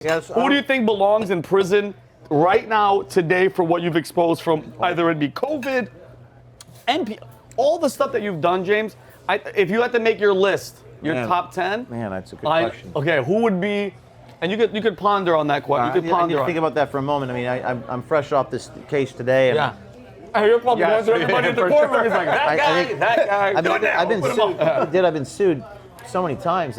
Yes. Who do you think belongs in prison right now, today, for what you've exposed from either it be COVID, all the stuff that you've done, James? If you had to make your list, your top 10. Man, that's a good question. Okay, who would be? And you could ponder on that question. You could I need ponder to on think about that for a moment. I mean, I'm fresh off this case today. And Yeah. You're probably answer everybody in the courtroom. He's like, that guy. I've been sued. I've been sued so many times.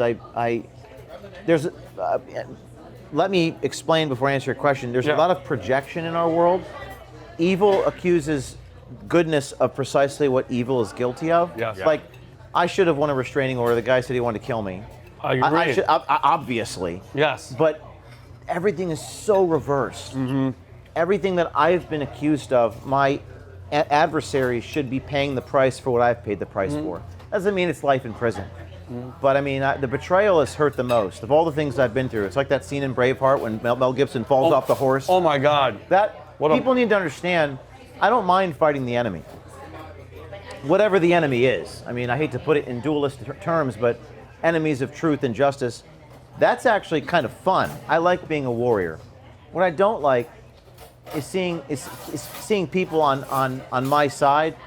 Let me explain before I answer your question. There's a lot of projection in our world. Evil accuses goodness of precisely what evil is guilty of. Yes. Like, I should have won a restraining order. The guy said he wanted to kill me. I agree. Obviously. Yes. But everything is so reversed. Mm-hmm. Everything that I've been accused of, my adversaries should be paying the price for what I've paid the price for. Doesn't mean it's life in prison. But I mean, the betrayal has hurt the most of all the things I've been through. It's like that scene in Braveheart when Mel Gibson falls off the horse. Oh my God. People need to understand, I don't mind fighting the enemy. Whatever the enemy is. I mean, I hate to put it in dualistic terms, but enemies of truth and justice, that's actually kind of fun. I like being a warrior. What I don't like is seeing people on my side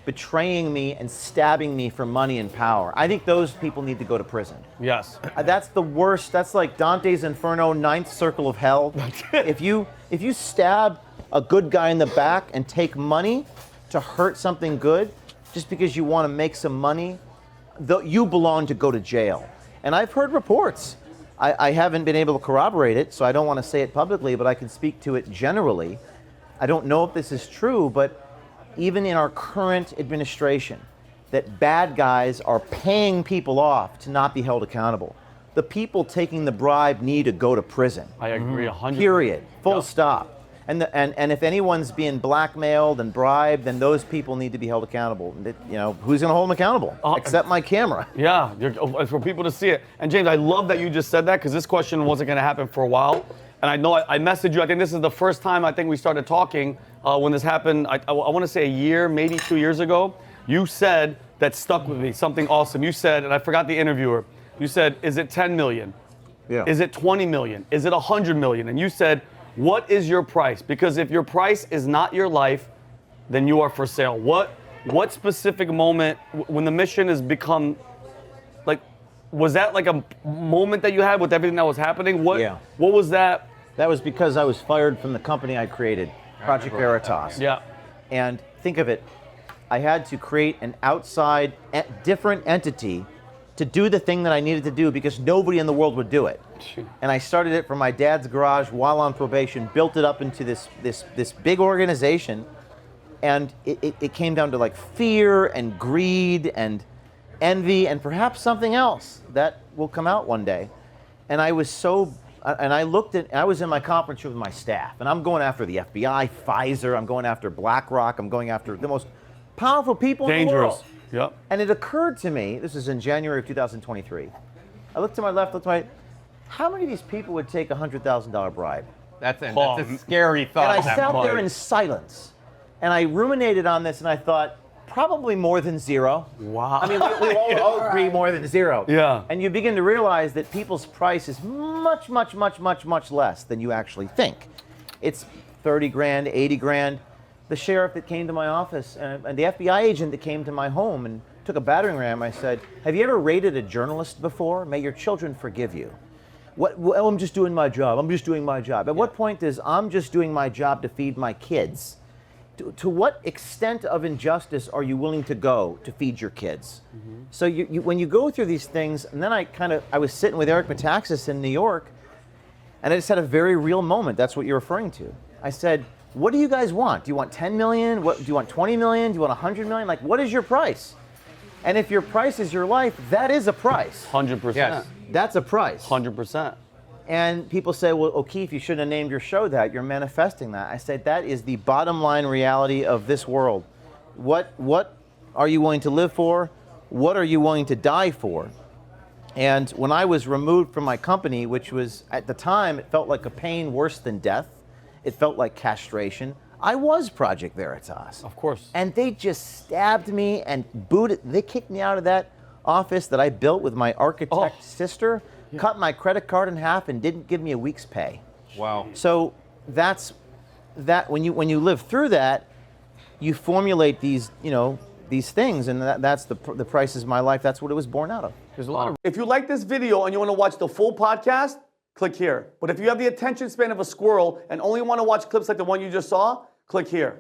betraying me and stabbing me for money and power. I think those people need to go to prison. Yes. That's the worst. That's like Dante's Inferno, ninth circle of hell. If you stab a good guy in the back and take money to hurt something good, just because you want to make some money, you belong to go to jail. And I've heard reports. I haven't been able to corroborate it, so I don't want to say it publicly, but I can speak to it generally. I don't know if this is true, but even in our current administration, that bad guys are paying people off to not be held accountable. The people taking the bribe need to go to prison. I agree 100%. Period. Full stop. And if anyone's being blackmailed and bribed, then those people need to be held accountable. Who's going to hold them accountable? Except my camera. Yeah, for people to see it. And James, I love that you just said that, because this question wasn't going to happen for a while. And I know I messaged you. I think this is the first time I think we started talking when this happened. I want to say a year, maybe 2 years ago. You said that stuck with me, something awesome. You said, and I forgot the interviewer. You said, is it 10 million? Yeah. Is it 20 million? Is it 100 million? And you said, what is your price? Because if your price is not your life, then you are for sale. What specific moment when the mission has become like, was that like a moment that you had with everything that was happening? What was that? That was because I was fired from the company I created, Project Veritas. Yeah. And think of it, I had to create an outside, different entity to do the thing that I needed to do because nobody in the world would do it. And I started it from my dad's garage while on probation, built it up into this big organization, and it came down to like fear and greed and envy and perhaps something else that will come out one day. And I was I was in my conference room with my staff, and I'm going after the FBI, Pfizer, I'm going after BlackRock, I'm going after the most powerful people in the world. Yep. And it occurred to me, this is in January of 2023, I looked to my left, looked to my right, how many of these people would take a $100,000 bribe? That's a scary thought. And I sat there in silence, and I ruminated on this, and I thought, probably more than zero. Wow. I mean, we all agree more than zero. Yeah. And you begin to realize that people's price is much, much, much, much, much less than you actually think. It's 30 grand, 80 grand. The sheriff that came to my office and the FBI agent that came to my home and took a battering ram, I said, have you ever raided a journalist before? May your children forgive you. Well, I'm just doing my job. I'm just doing my job. At what point is I'm just doing my job to feed my kids? To what extent of injustice are you willing to go to feed your kids? Mm-hmm. So when you go through these things, and then I was sitting with Eric Metaxas in New York, and I just had a very real moment. That's what you're referring to. I said, what do you guys want? Do you want 10 million? Do you want 20 million? Do you want 100 million? Like, what is your price? And if your price is your life, that is a price. 100%. Yes. That's a price. 100%. And people say, well, O'Keefe, you shouldn't have named your show that. You're manifesting that. I said, that is the bottom line reality of this world. What are you willing to live for? What are you willing to die for? And when I was removed from my company, which was, at the time, it felt like a pain worse than death. It felt like castration. I was Project Veritas. Of course. And they just stabbed me and booted. They kicked me out of that office that I built with my architect sister. cut my credit card in half, and didn't give me a week's pay. Wow. So that's that. When you live through that, you formulate these these things, and that's the price is my life. That's what it was born out of. There's a lot of. If you like this video and you want to watch the full podcast, click here. But if you have the attention span of a squirrel and only want to watch clips like the one you just saw, click here.